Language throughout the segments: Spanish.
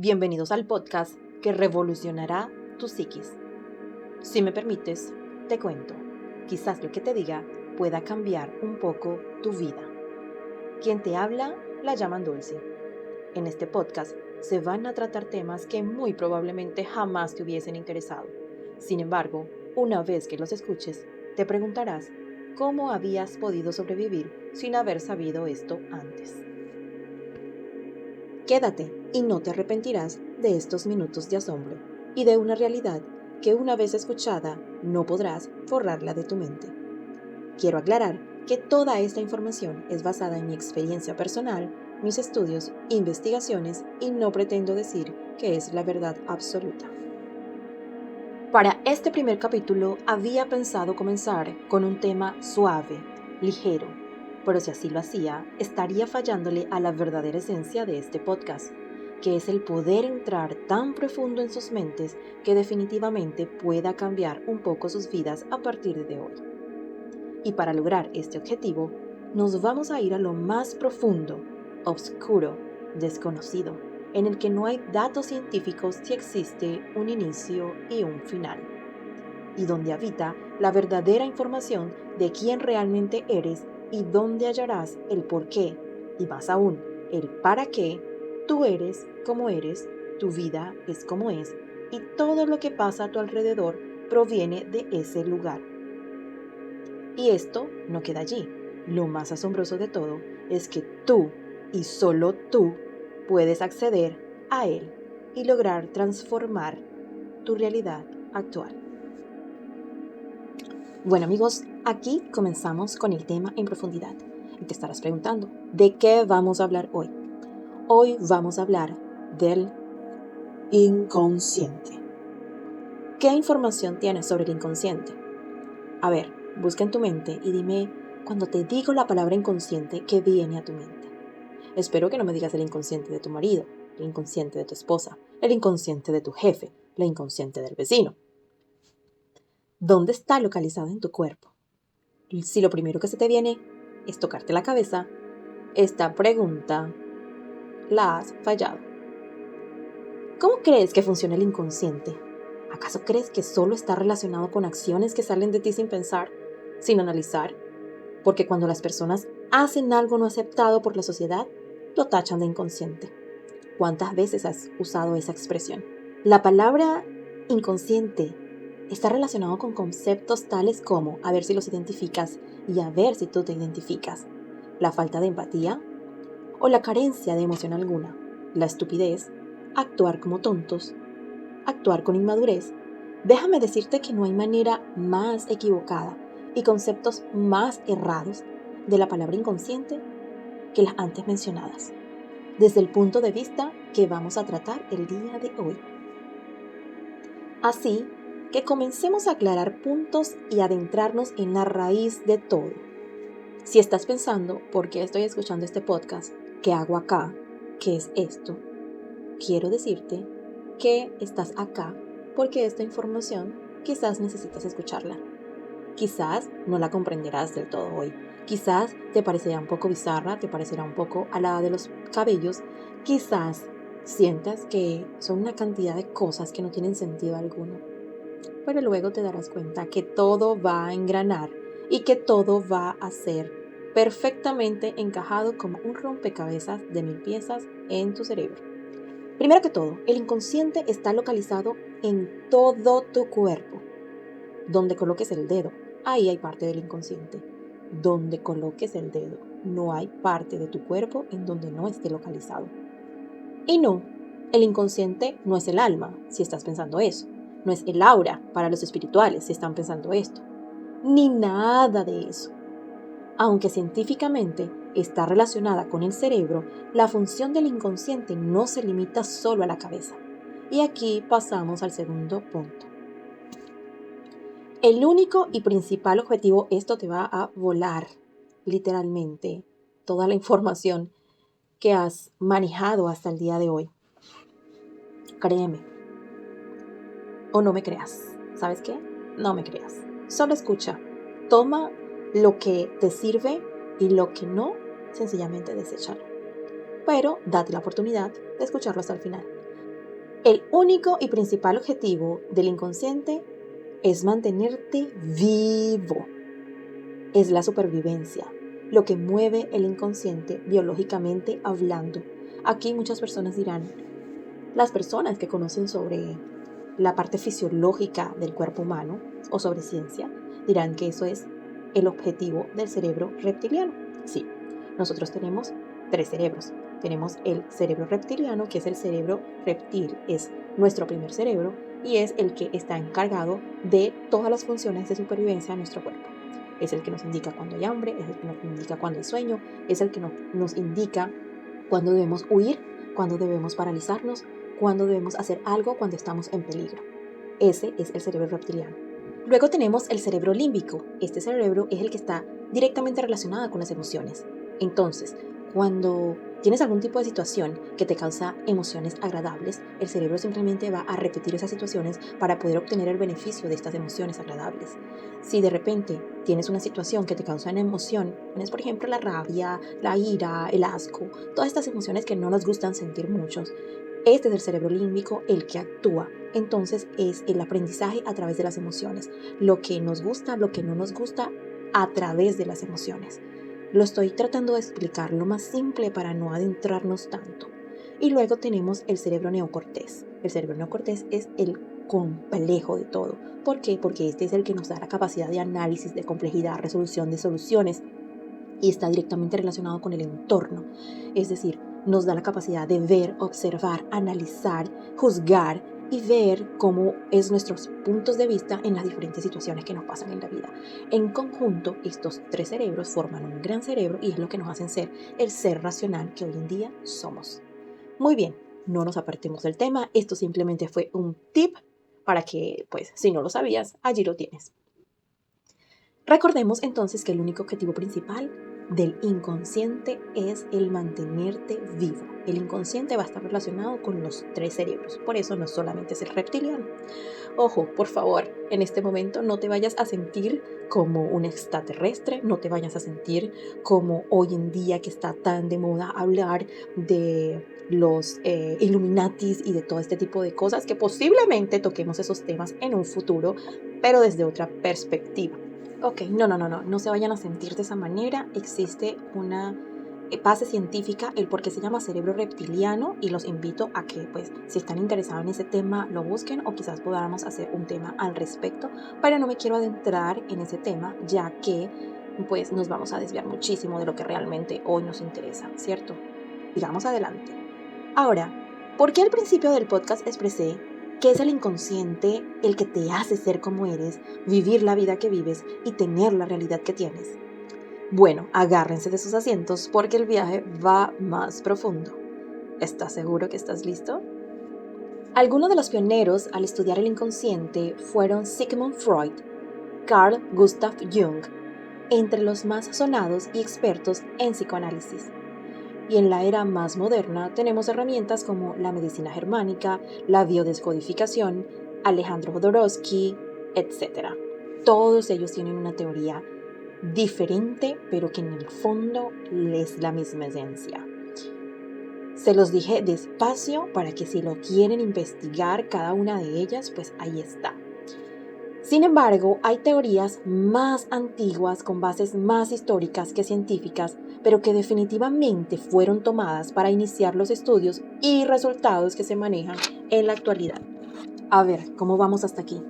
Bienvenidos al podcast que revolucionará tu psiquis. Si me permites, te cuento. Quizás lo que te diga pueda cambiar un poco tu vida. Quien te habla la llaman Dulce. En este podcast se van a tratar temas que muy probablemente jamás te hubiesen interesado. Sin embargo, una vez que los escuches, te preguntarás cómo habías podido sobrevivir sin haber sabido esto antes. Quédate y no te arrepentirás de estos minutos de asombro y de una realidad que una vez escuchada no podrás borrarla de tu mente. Quiero aclarar que toda esta información es basada en mi experiencia personal, mis estudios, investigaciones y no pretendo decir que es la verdad absoluta. Para este primer capítulo había pensado comenzar con un tema suave, ligero, pero si así lo hacía, estaría fallándole a la verdadera esencia de este podcast, que es el poder entrar tan profundo en sus mentes que definitivamente pueda cambiar un poco sus vidas a partir de hoy. Y para lograr este objetivo, nos vamos a ir a lo más profundo, oscuro, desconocido, en el que no hay datos científicos si existe un inicio y un final, y donde habita la verdadera información de quién realmente eres y donde hallarás el por qué, y más aún, el para qué tú eres como eres, tu vida es como es, y todo lo que pasa a tu alrededor proviene de ese lugar. Y esto no queda allí. Lo más asombroso de todo es que tú, y solo tú, puedes acceder a él y lograr transformar tu realidad actual. Bueno amigos, aquí comenzamos con el tema en profundidad. Y te estarás preguntando, ¿de qué vamos a hablar hoy? Hoy vamos a hablar del inconsciente. ¿Qué información tienes sobre el inconsciente? A ver, busca en tu mente y dime, cuando te digo la palabra inconsciente, ¿qué viene a tu mente? Espero que no me digas el inconsciente de tu marido, el inconsciente de tu esposa, el inconsciente de tu jefe, el inconsciente del vecino. ¿Dónde está localizado en tu cuerpo? Si lo primero que se te viene es tocarte la cabeza, esta pregunta la has fallado. ¿Cómo crees que funciona el inconsciente? ¿Acaso crees que solo está relacionado con acciones que salen de ti sin pensar, sin analizar? Porque cuando las personas hacen algo no aceptado por la sociedad, lo tachan de inconsciente. ¿Cuántas veces has usado esa expresión? La palabra inconsciente está relacionado con conceptos tales como a ver si los identificas y a ver si tú te identificas, la falta de empatía o la carencia de emoción alguna, la estupidez, actuar como tontos, actuar con inmadurez. Déjame decirte que no hay manera más equivocada y conceptos más errados de la palabra inconsciente que las antes mencionadas, desde el punto de vista que vamos a tratar el día de hoy. Así que comencemos a aclarar puntos y adentrarnos en la raíz de todo. Si estás pensando, ¿por qué estoy escuchando este podcast? ¿Qué hago acá? ¿Qué es esto? Quiero decirte que estás acá porque esta información quizás necesitas escucharla. Quizás no la comprenderás del todo hoy. Quizás te parecerá un poco bizarra, te parecerá un poco alada de los cabellos. Quizás sientas que son una cantidad de cosas que no tienen sentido alguno. Pero luego te darás cuenta que todo va a engranar y que todo va a ser perfectamente encajado como un rompecabezas de 1000 piezas en tu cerebro. Primero que todo, el inconsciente está localizado en todo tu cuerpo. Donde coloques el dedo, ahí hay parte del inconsciente. Donde coloques el dedo, no hay parte de tu cuerpo en donde no esté localizado. Y no, el inconsciente no es el alma, si estás pensando eso. No es el aura para los espirituales, si están pensando esto. Ni nada de eso. Aunque científicamente está relacionada con el cerebro, la función del inconsciente no se limita solo a la cabeza. Y aquí pasamos al segundo punto. El único y principal objetivo, esto te va a volar, literalmente, toda la información que has manejado hasta el día de hoy. Créeme. O no me creas. ¿Sabes qué? No me creas. Solo escucha. Toma lo que te sirve y lo que no, sencillamente deséchalo. Pero date la oportunidad de escucharlo hasta el final. El único y principal objetivo del inconsciente es mantenerte vivo. Es la supervivencia, lo que mueve el inconsciente biológicamente hablando. Aquí muchas personas dirán, las personas que conocen sobre la parte fisiológica del cuerpo humano o sobre ciencia, dirán que eso es el objetivo del cerebro reptiliano. Sí, nosotros tenemos 3 cerebros. Tenemos el cerebro reptiliano, que es el cerebro reptil, es nuestro primer cerebro y es el que está encargado de todas las funciones de supervivencia de nuestro cuerpo. Es el que nos indica cuando hay hambre, es el que nos indica cuando hay sueño, es el que nos indica cuando debemos huir, cuando debemos paralizarnos, cuando debemos hacer algo cuando estamos en peligro. Ese es el cerebro reptiliano. Luego tenemos el cerebro límbico. Este cerebro es el que está directamente relacionado con las emociones. Entonces, cuando tienes algún tipo de situación que te causa emociones agradables, el cerebro simplemente va a repetir esas situaciones para poder obtener el beneficio de estas emociones agradables. Si de repente tienes una situación que te causa una emoción, tienes por ejemplo la rabia, la ira, el asco, todas estas emociones que no nos gustan sentir muchos, este es el cerebro límbico el que actúa. Entonces es el aprendizaje a través de las emociones. Lo que nos gusta, lo que no nos gusta, a través de las emociones. Lo estoy tratando de explicar lo más simple para no adentrarnos tanto. Y luego tenemos el cerebro neocortés. El cerebro neocortés es el complejo de todo. ¿Por qué? Porque este es el que nos da la capacidad de análisis, de complejidad, resolución de soluciones y está directamente relacionado con el entorno. Es decir, nos da la capacidad de ver, observar, analizar, juzgar y ver cómo es nuestros puntos de vista en las diferentes situaciones que nos pasan en la vida. En conjunto, estos 3 cerebros forman un gran cerebro y es lo que nos hacen ser el ser racional que hoy en día somos. Muy bien, no nos apartemos del tema. Esto simplemente fue un tip para que, pues, si no lo sabías, allí lo tienes. Recordemos entonces que el único objetivo principal del inconsciente es el mantenerte vivo. El inconsciente va a estar relacionado con los 3 cerebros, por eso no solamente es el reptiliano. Ojo, por favor, en este momento no te vayas a sentir como un extraterrestre, no te vayas a sentir como hoy en día que está tan de moda hablar de los Illuminatis y de todo este tipo de cosas, que posiblemente toquemos esos temas en un futuro, pero desde otra perspectiva. Ok, no se vayan a sentir de esa manera. Existe una base científica el por qué se llama cerebro reptiliano y los invito a que, pues, si están interesados en ese tema, lo busquen o quizás podamos hacer un tema al respecto, pero no me quiero adentrar en ese tema ya que, pues, nos vamos a desviar muchísimo de lo que realmente hoy nos interesa, ¿cierto? Sigamos adelante. Ahora, ¿por qué al principio del podcast expresé que es el inconsciente el que te hace ser como eres, vivir la vida que vives y tener la realidad que tienes? Bueno, agárrense de sus asientos porque el viaje va más profundo. ¿Estás seguro que estás listo? Algunos de los pioneros al estudiar el inconsciente fueron Sigmund Freud, Carl Gustav Jung, entre los más sonados y expertos en psicoanálisis. Y en la era más moderna tenemos herramientas como la medicina germánica, la biodescodificación, Alejandro Jodorowsky, etc. Todos ellos tienen una teoría diferente, pero que en el fondo es la misma esencia. Se los dije despacio para que si lo quieren investigar cada una de ellas, pues ahí está. Sin embargo, hay teorías más antiguas con bases más históricas que científicas, pero que definitivamente fueron tomadas para iniciar los estudios y resultados que se manejan en la actualidad. A ver, ¿cómo vamos hasta aquí?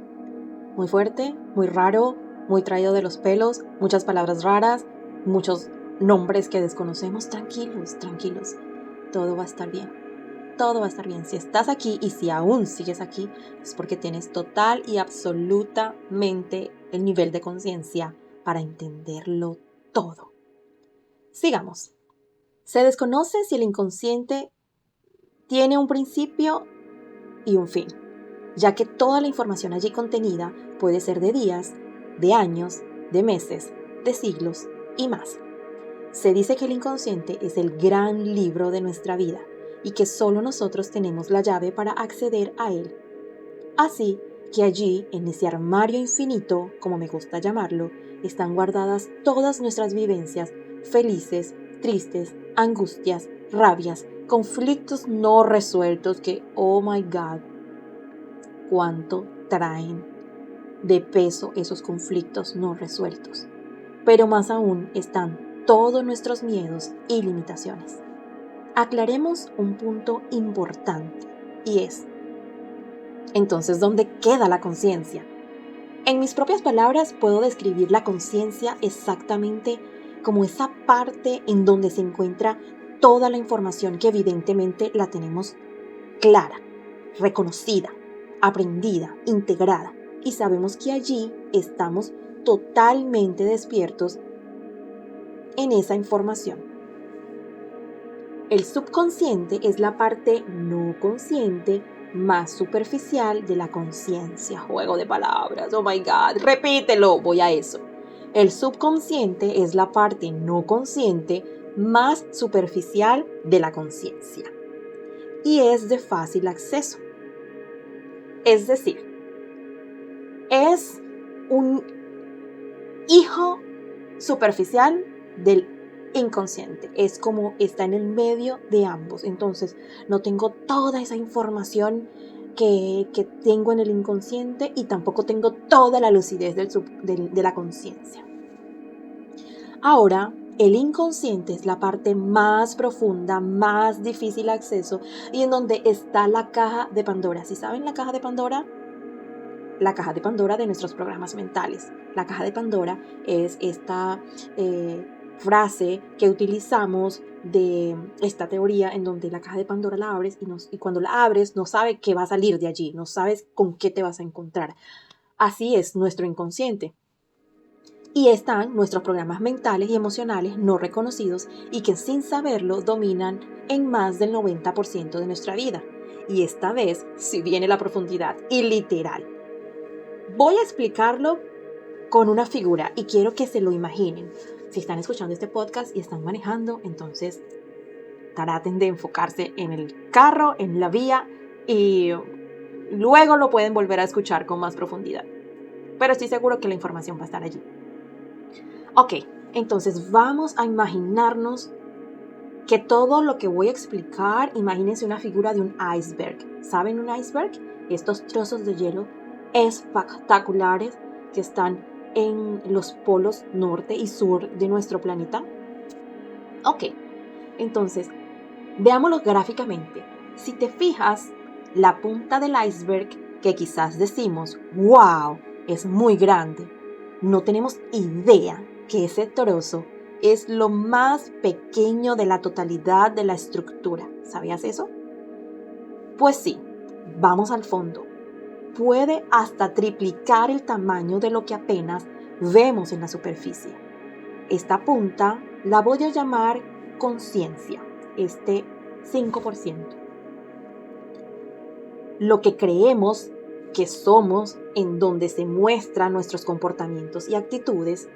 Muy fuerte, muy raro, muy traído de los pelos, muchas palabras raras, muchos nombres que desconocemos. Tranquilos, tranquilos, todo va a estar bien. Todo va a estar bien. Si estás aquí y si aún sigues aquí, es porque tienes total y absolutamente el nivel de conciencia para entenderlo todo. Sigamos. Se desconoce si el inconsciente tiene un principio y un fin, ya que toda la información allí contenida puede ser de días, de años, de meses, de siglos y más. Se dice que el inconsciente es el gran libro de nuestra vida y que solo nosotros tenemos la llave para acceder a él. Así que allí, en ese armario infinito, como me gusta llamarlo, están guardadas todas nuestras vivencias, felices, tristes, angustias, rabias, conflictos no resueltos que, oh my God, cuánto traen de peso esos conflictos no resueltos. Pero más aún están todos nuestros miedos y limitaciones. Aclaremos un punto importante y es, entonces, ¿dónde queda la conciencia? En mis propias palabras puedo describir la conciencia exactamente como esa parte en donde se encuentra toda la información que evidentemente la tenemos clara, reconocida, aprendida, integrada, y sabemos que allí estamos totalmente despiertos en esa información. El subconsciente es la parte no consciente más superficial de la conciencia. Juego de palabras, oh my God, repítelo, voy a eso. El subconsciente es la parte no consciente más superficial de la conciencia y es de fácil acceso. Es decir, es un hijo superficial del inconsciente. Es como está en el medio de ambos. Entonces, no tengo toda esa información que tengo en el inconsciente y tampoco tengo toda la lucidez de la conciencia. Ahora, el inconsciente es la parte más profunda, más difícil de acceso y en donde está la caja de Pandora. ¿Sí saben la caja de Pandora? La caja de Pandora de nuestros programas mentales. La caja de Pandora es esta frase que utilizamos de esta teoría en donde la caja de Pandora la abres y cuando la abres no sabes qué va a salir de allí, no sabes con qué te vas a encontrar. Así es nuestro inconsciente. Y están nuestros programas mentales y emocionales no reconocidos y que sin saberlo dominan en más del 90% de nuestra vida. Y esta vez sí viene la profundidad y literal. Voy a explicarlo con una figura y quiero que se lo imaginen. Si están escuchando este podcast y están manejando, entonces traten de enfocarse en el carro, en la vía y luego lo pueden volver a escuchar con más profundidad. Pero estoy seguro que la información va a estar allí. Ok, entonces vamos a imaginarnos que todo lo que voy a explicar, imagínense una figura de un iceberg. ¿Saben un iceberg? Estos trozos de hielo espectaculares que están en los polos norte y sur de nuestro planeta. Ok, entonces, veámoslo gráficamente. Si te fijas, la punta del iceberg, que quizás decimos, wow, es muy grande, no tenemos idea que ese trozo es lo más pequeño de la totalidad de la estructura. ¿Sabías eso? Pues sí, vamos al fondo. Puede hasta triplicar el tamaño de lo que apenas vemos en la superficie. Esta punta la voy a llamar conciencia, este 5%. Lo que creemos que somos, en donde se muestran nuestros comportamientos y actitudes,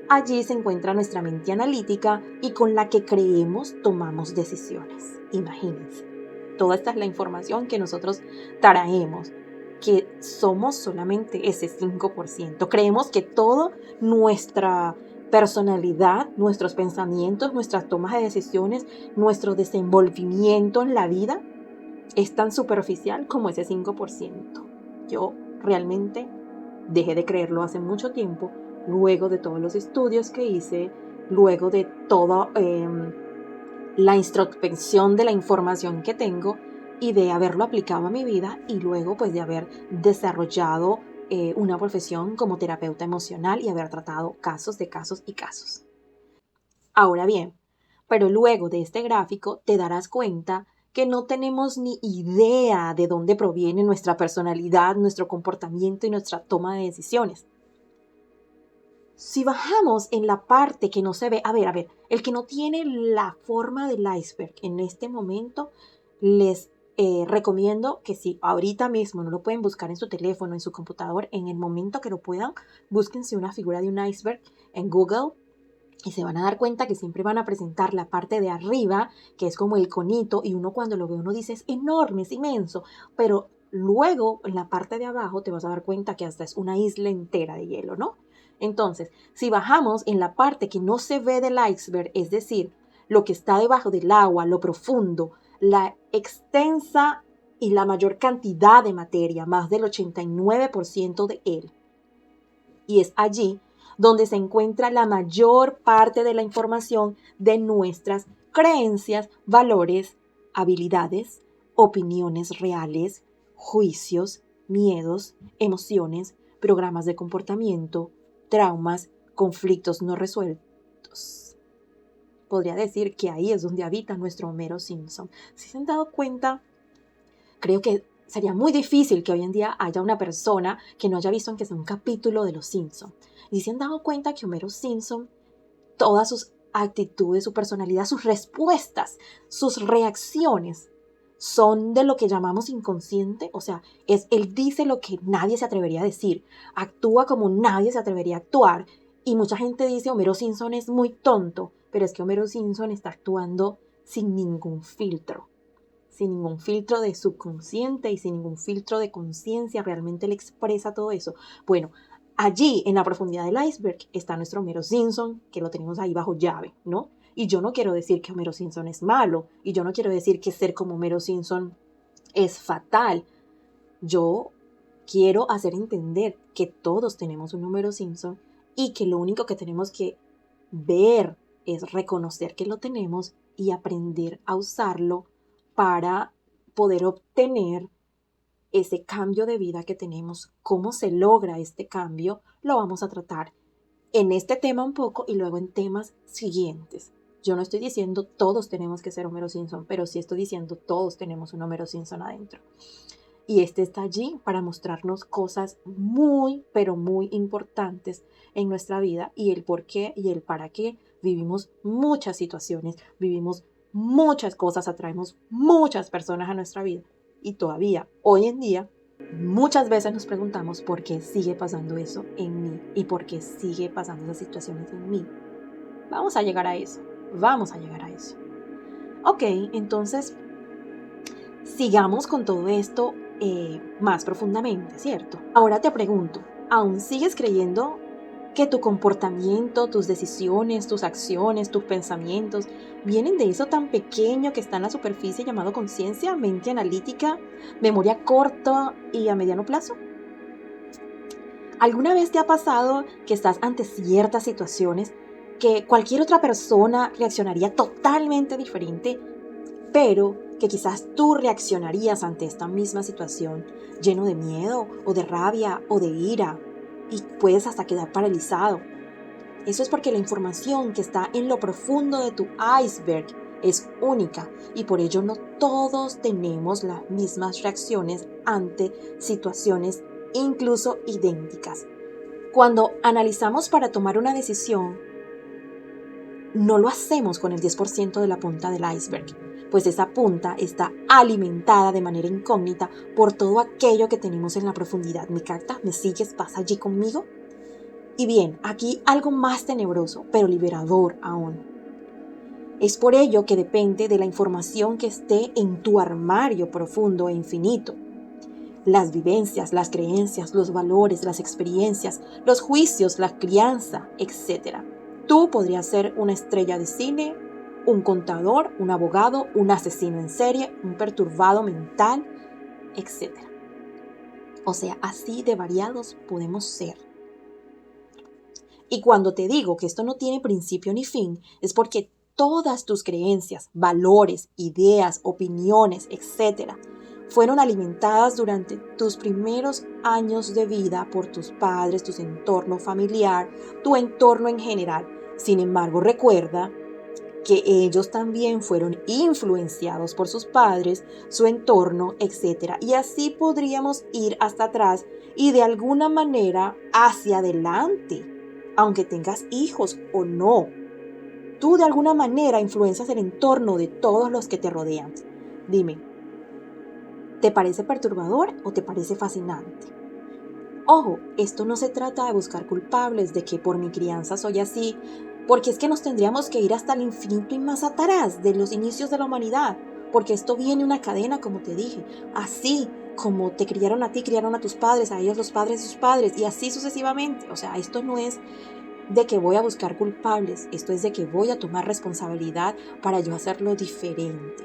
allí se encuentra nuestra mente analítica y con la que creemos tomamos decisiones. Imagínense, toda esta es la información que nosotros traemos, que somos solamente ese 5%. Creemos que toda nuestra personalidad, nuestros pensamientos, nuestras tomas de decisiones, nuestro desenvolvimiento en la vida es tan superficial como ese 5%. Yo realmente dejé de creerlo hace mucho tiempo, luego de todos los estudios que hice, luego de toda la introspección de la información que tengo y de haberlo aplicado a mi vida y luego pues de haber desarrollado una profesión como terapeuta emocional y haber tratado casos. Ahora bien, pero luego de este gráfico te darás cuenta que no tenemos ni idea de dónde proviene nuestra personalidad, nuestro comportamiento y nuestra toma de decisiones. Si bajamos en la parte que no se ve, a ver, el que no tiene la forma del iceberg en este momento, les recomiendo que si ahorita mismo no lo pueden buscar en su teléfono, en su computador, en el momento que lo puedan, búsquense una figura de un iceberg en Google y se van a dar cuenta que siempre van a presentar la parte de arriba, que es como el conito, y uno cuando lo ve uno dice es enorme, es inmenso, pero luego en la parte de abajo te vas a dar cuenta que hasta es una isla entera de hielo, ¿no? Entonces, si bajamos en la parte que no se ve del iceberg, es decir, lo que está debajo del agua, lo profundo, la extensa y la mayor cantidad de materia, más del 89% de él. Y es allí donde se encuentra la mayor parte de la información de nuestras creencias, valores, habilidades, opiniones reales, juicios, miedos, emociones, programas de comportamiento, traumas, conflictos no resueltos. Podría decir que ahí es donde habita nuestro Homero Simpson. Si se han dado cuenta, creo que sería muy difícil que hoy en día haya una persona que no haya visto aunque sea un capítulo de Los Simpson. Y se han dado cuenta que Homero Simpson, todas sus actitudes, su personalidad, sus respuestas, sus reacciones, son de lo que llamamos inconsciente. O sea, él dice lo que nadie se atrevería a decir, actúa como nadie se atrevería a actuar. Y mucha gente dice, Homero Simpson es muy tonto, pero es que Homero Simpson está actuando sin ningún filtro de subconsciente y sin ningún filtro de conciencia. Realmente él expresa todo eso. Bueno, allí en la profundidad del iceberg está nuestro Homero Simpson, que lo tenemos ahí bajo llave, ¿no? Y yo no quiero decir que Homero Simpson es malo, y yo no quiero decir que ser como Homero Simpson es fatal. Yo quiero hacer entender que todos tenemos un Homero Simpson y que lo único que tenemos que ver es reconocer que lo tenemos y aprender a usarlo para poder obtener ese cambio de vida que tenemos. ¿Cómo se logra este cambio? Lo vamos a tratar en este tema un poco y luego en temas siguientes. Yo no estoy diciendo todos tenemos que ser Homero Simpson, pero sí estoy diciendo todos tenemos un Homero Simpson adentro. Y este está allí para mostrarnos cosas muy, pero muy importantes en nuestra vida y el por qué y el para qué. Vivimos muchas situaciones, vivimos muchas cosas, atraemos muchas personas a nuestra vida. Y todavía, hoy en día, muchas veces nos preguntamos por qué sigue pasando eso en mí y por qué sigue pasando esas situaciones en mí. Vamos a llegar a eso, vamos a llegar a eso. Ok, entonces sigamos con todo esto más profundamente, ¿cierto? Ahora te pregunto, ¿aún sigues creyendo que tu comportamiento, tus decisiones, tus acciones, tus pensamientos vienen de eso tan pequeño que está en la superficie llamado conciencia, mente analítica, memoria corta y a mediano plazo? ¿Alguna vez te ha pasado que estás ante ciertas situaciones que cualquier otra persona reaccionaría totalmente diferente, pero que quizás tú reaccionarías ante esta misma situación lleno de miedo o de rabia o de ira y puedes hasta quedar paralizado? Eso es porque la información que está en lo profundo de tu iceberg es única y por ello no todos tenemos las mismas reacciones ante situaciones incluso idénticas. Cuando analizamos para tomar una decisión, no lo hacemos con el 10% de la punta del iceberg, pues esa punta está alimentada de manera incógnita por todo aquello que tenemos en la profundidad. ¿Me captas? ¿Me sigues? ¿Vas allí conmigo? Y bien, aquí algo más tenebroso, pero liberador aún. Es por ello que depende de la información que esté en tu armario profundo e infinito. Las vivencias, las creencias, los valores, las experiencias, los juicios, la crianza, etc. Tú podrías ser una estrella de cine, un contador, un abogado, un asesino en serie, un perturbado mental, etc. O sea, así de variados podemos ser. Y cuando te digo que esto no tiene principio ni fin, es porque todas tus creencias, valores, ideas, opiniones, etc., fueron alimentadas durante tus primeros años de vida por tus padres, tu entorno familiar, tu entorno en general. Sin embargo, recuerda que ellos también fueron influenciados por sus padres, su entorno, etc. Y así podríamos ir hasta atrás y de alguna manera hacia adelante, aunque tengas hijos o no. Tú de alguna manera influencias el entorno de todos los que te rodean. Dime, ¿te parece perturbador o te parece fascinante? Ojo, esto no se trata de buscar culpables de que por mi crianza soy así, porque es que nos tendríamos que ir hasta el infinito y más atrás de los inicios de la humanidad, porque esto viene una cadena, como te dije, así como te criaron a ti, criaron a tus padres, a ellos los padres de sus padres, y así sucesivamente. O sea, esto no es de que voy a buscar culpables, esto es de que voy a tomar responsabilidad para yo hacerlo diferente.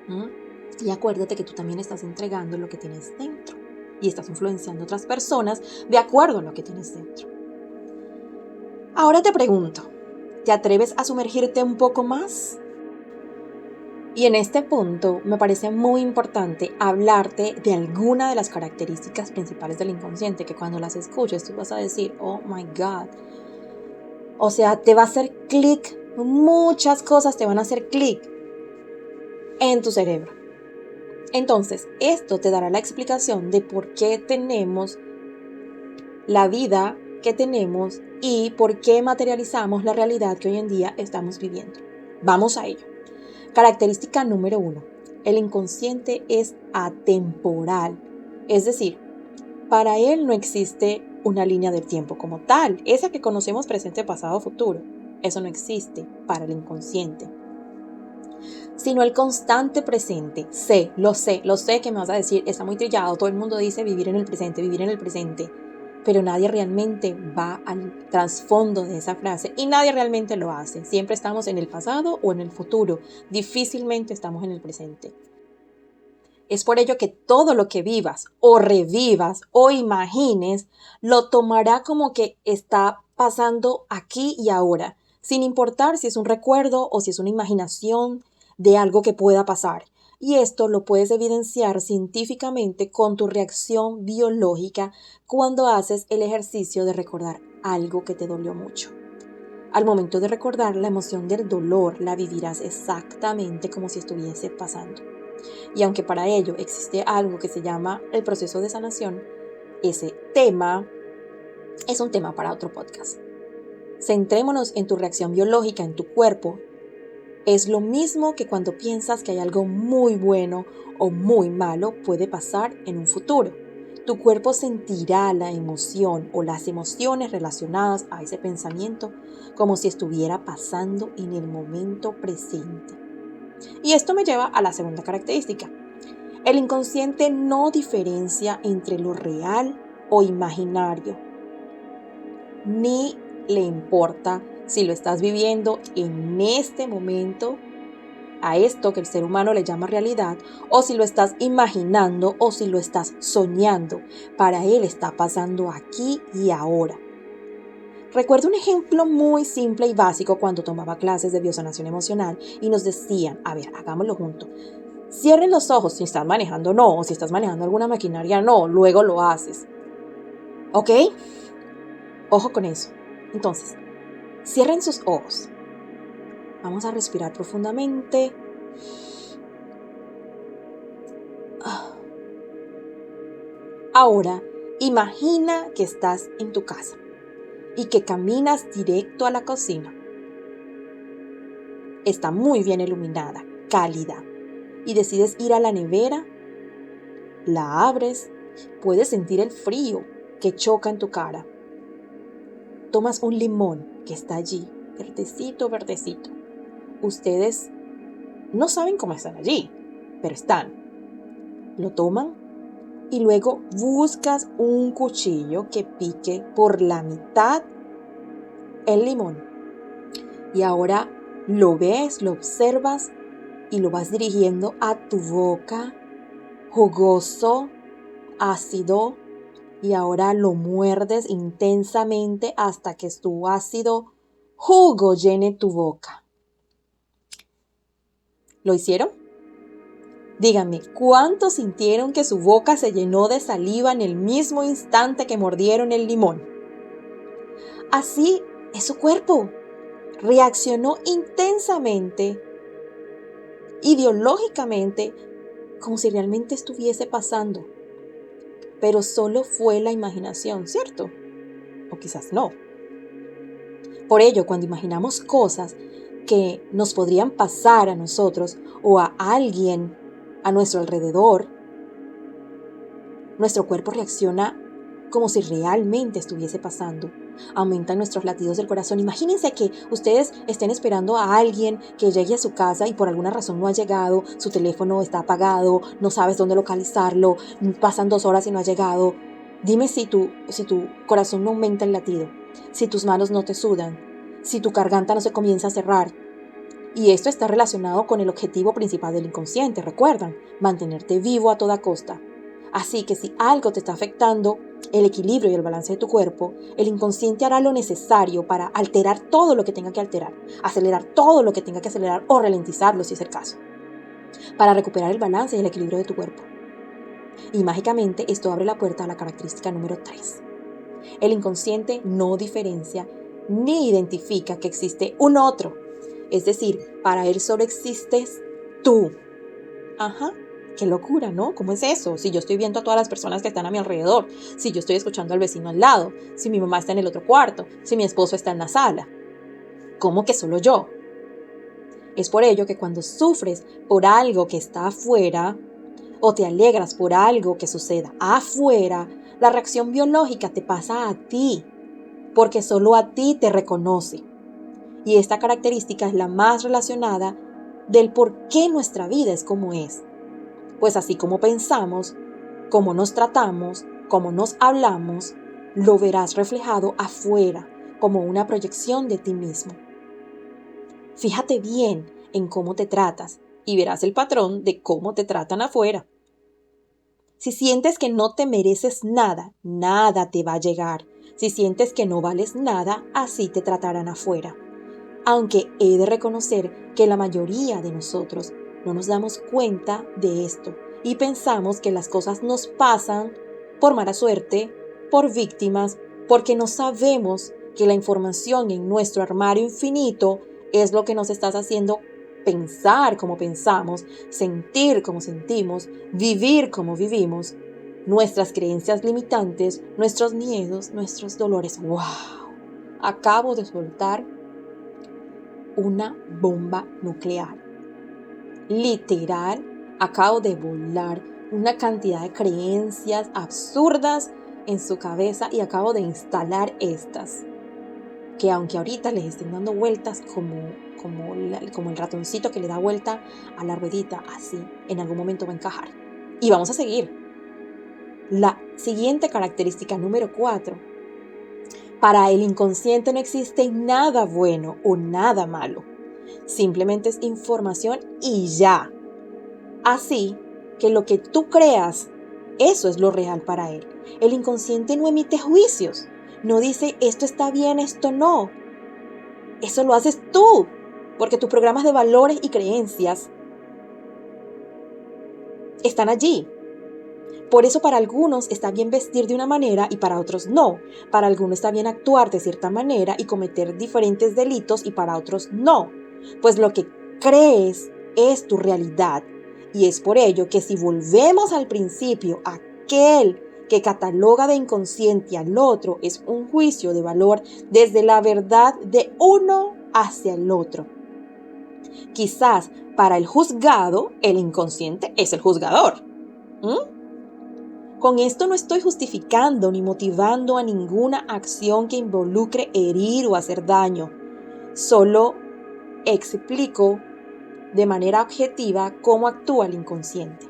¿Mm? Y acuérdate que tú también estás entregando lo que tienes dentro y estás influenciando a otras personas de acuerdo a lo que tienes dentro. Ahora te pregunto, ¿te atreves a sumergirte un poco más? Y en este punto me parece muy importante hablarte de alguna de las características principales del inconsciente, que cuando las escuches tú vas a decir, oh my God. O sea, te va a hacer clic, muchas cosas te van a hacer clic en tu cerebro. Entonces, esto te dará la explicación de por qué tenemos la vida que tenemos y por qué materializamos la realidad que hoy en día estamos viviendo. Vamos a ello. Característica número 1. El inconsciente es atemporal. Es decir, para él no existe una línea del tiempo como tal, esa que conocemos presente, pasado, futuro. Eso no existe para el inconsciente. Sino el constante presente. Lo sé que me vas a decir, está muy trillado, todo el mundo dice vivir en el presente, pero nadie realmente va al trasfondo de esa frase y nadie realmente lo hace. Siempre estamos en el pasado o en el futuro, difícilmente estamos en el presente. Es por ello que todo lo que vivas o revivas o imagines lo tomará como que está pasando aquí y ahora, sin importar si es un recuerdo o si es una imaginación de algo que pueda pasar. Y esto lo puedes evidenciar científicamente con tu reacción biológica cuando haces el ejercicio de recordar algo que te dolió mucho. Al momento de recordar, la emoción del dolor la vivirás exactamente como si estuviese pasando. Y aunque para ello existe algo que se llama el proceso de sanación, ese tema es un tema para otro podcast. Centrémonos en tu reacción biológica en tu cuerpo. Es lo mismo que cuando piensas que hay algo muy bueno o muy malo puede pasar en un futuro. Tu cuerpo sentirá la emoción o las emociones relacionadas a ese pensamiento como si estuviera pasando en el momento presente. Y esto me lleva a la segunda característica. El inconsciente no diferencia entre lo real o imaginario, ni le importa si lo estás viviendo en este momento, a esto que el ser humano le llama realidad, o si lo estás imaginando o si lo estás soñando. Para él está pasando aquí y ahora. Recuerdo un ejemplo muy simple y básico cuando tomaba clases de biosanación emocional y nos decían, a ver, hagámoslo juntos. Cierren los ojos si estás manejando, no, o si estás manejando alguna maquinaria, no, luego lo haces. ¿Ok? Ojo con eso. Entonces, cierren sus ojos. Vamos a respirar profundamente. Ahora, imagina que estás en tu casa y que caminas directo a la cocina. Está muy bien iluminada, cálida, y decides ir a la nevera. La abres, puedes sentir el frío que choca en tu cara. Tomas un limón que está allí, verdecito, verdecito. Ustedes no saben cómo están allí, pero están. Lo toman y luego buscas un cuchillo que pique por la mitad el limón. Y ahora lo ves, lo observas y lo vas dirigiendo a tu boca, jugoso, ácido, y ahora lo muerdes intensamente hasta que tu ácido jugo llene tu boca. ¿Lo hicieron? Díganme, ¿cuántos sintieron que su boca se llenó de saliva en el mismo instante que mordieron el limón? Así es su cuerpo. Reaccionó intensamente, ideológicamente, como si realmente estuviese pasando. Pero solo fue la imaginación, ¿cierto? O quizás no. Por ello, cuando imaginamos cosas que nos podrían pasar a nosotros o a alguien a nuestro alrededor, nuestro cuerpo reacciona como si realmente estuviese pasando. Aumentan nuestros latidos del corazón. Imagínense que ustedes estén esperando a alguien que llegue a su casa y por alguna razón no ha llegado, su teléfono está apagado, no sabes dónde localizarlo, pasan 2 horas y no ha llegado. Dime si tu corazón no aumenta el latido, si tus manos no te sudan, si tu garganta no se comienza a cerrar. Y esto está relacionado con el objetivo principal del inconsciente, recuerdan, mantenerte vivo a toda costa. Así que si algo te está afectando el equilibrio y el balance de tu cuerpo, el inconsciente hará lo necesario para alterar todo lo que tenga que alterar, acelerar todo lo que tenga que acelerar o ralentizarlo si es el caso, para recuperar el balance y el equilibrio de tu cuerpo. Y mágicamente esto abre la puerta a la característica número 3. El inconsciente no diferencia ni identifica que existe un otro. Es decir, para él solo existes tú. Ajá, qué locura, ¿no? ¿Cómo es eso? Si yo estoy viendo a todas las personas que están a mi alrededor, si yo estoy escuchando al vecino al lado, si mi mamá está en el otro cuarto, si mi esposo está en la sala. ¿Cómo que solo yo? Es por ello que cuando sufres por algo que está afuera, o te alegras por algo que suceda afuera, la reacción biológica te pasa a ti, porque solo a ti te reconoce. Y esta característica es la más relacionada del por qué nuestra vida es como es. Pues así como pensamos, como nos tratamos, como nos hablamos, lo verás reflejado afuera, como una proyección de ti mismo. Fíjate bien en cómo te tratas y verás el patrón de cómo te tratan afuera. Si sientes que no te mereces nada, nada te va a llegar. Si sientes que no vales nada, así te tratarán afuera. Aunque he de reconocer que la mayoría de nosotros no nos damos cuenta de esto y pensamos que las cosas nos pasan por mala suerte, por víctimas, porque no sabemos que la información en nuestro armario infinito es lo que nos está haciendo pensar como pensamos, sentir como sentimos, vivir como vivimos, nuestras creencias limitantes, nuestros miedos, nuestros dolores. ¡Wow! Acabo de soltar una bomba nuclear. Literal, acabo de volar una cantidad de creencias absurdas en su cabeza y acabo de instalar estas, que aunque ahorita les estén dando vueltas como el ratoncito que le da vuelta a la ruedita, así, en algún momento va a encajar. Y vamos a seguir. La siguiente característica número 4. Para el inconsciente no existe nada bueno o nada malo. Simplemente es información y ya. Así que lo que tú creas, eso es lo real para él. El inconsciente no emite juicios. No dice esto está bien, esto no. Eso lo haces tú, porque tus programas de valores y creencias están allí. Por eso para algunos está bien vestir de una manera y para otros no. Para algunos está bien actuar de cierta manera y cometer diferentes delitos y para otros no. Pues lo que crees es tu realidad. Y es por ello que si volvemos al principio, aquel que cataloga de inconsciente al otro es un juicio de valor desde la verdad de uno hacia el otro. Quizás para el juzgado, el inconsciente es el juzgador. Con esto no estoy justificando ni motivando a ninguna acción que involucre herir o hacer daño. Solo explico de manera objetiva cómo actúa el inconsciente.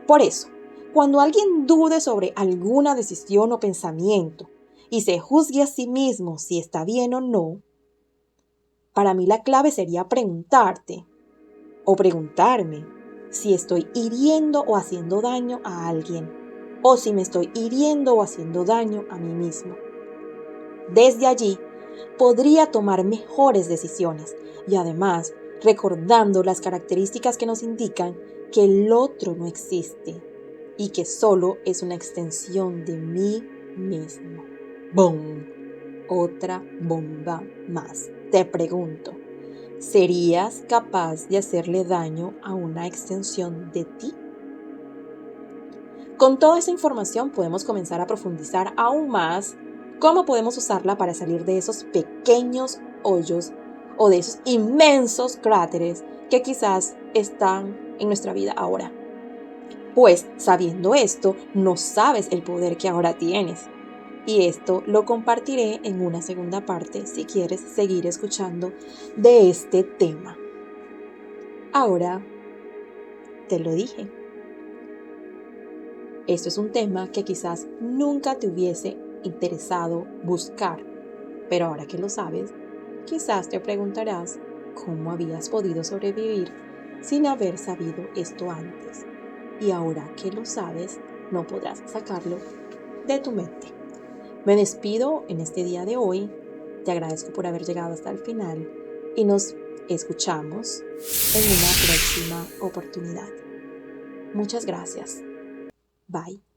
Por eso, cuando alguien dude sobre alguna decisión o pensamiento y se juzgue a sí mismo si está bien o no, para mí la clave sería preguntarte o preguntarme si estoy hiriendo o haciendo daño a alguien, o si me estoy hiriendo o haciendo daño a mí mismo. Desde allí, podría tomar mejores decisiones y además recordando las características que nos indican que el otro no existe y que solo es una extensión de mí mismo. ¡Bum! Otra bomba más. Te pregunto, ¿serías capaz de hacerle daño a una extensión de ti? Con toda esta información podemos comenzar a profundizar aún más cómo podemos usarla para salir de esos pequeños hoyos o de esos inmensos cráteres que quizás están en nuestra vida ahora. Pues sabiendo esto, no sabes el poder que ahora tienes. Y esto lo compartiré en una segunda parte si quieres seguir escuchando de este tema. Ahora, te lo dije. Esto es un tema que quizás nunca te hubiese interesado buscar, pero ahora que lo sabes, quizás te preguntarás, cómo habías podido sobrevivir sin haber sabido esto antes. Y ahora que lo sabes, no podrás sacarlo de tu mente. Me despido en este día de hoy. Te agradezco por haber llegado hasta el final y nos escuchamos en una próxima oportunidad. Muchas gracias. Bye.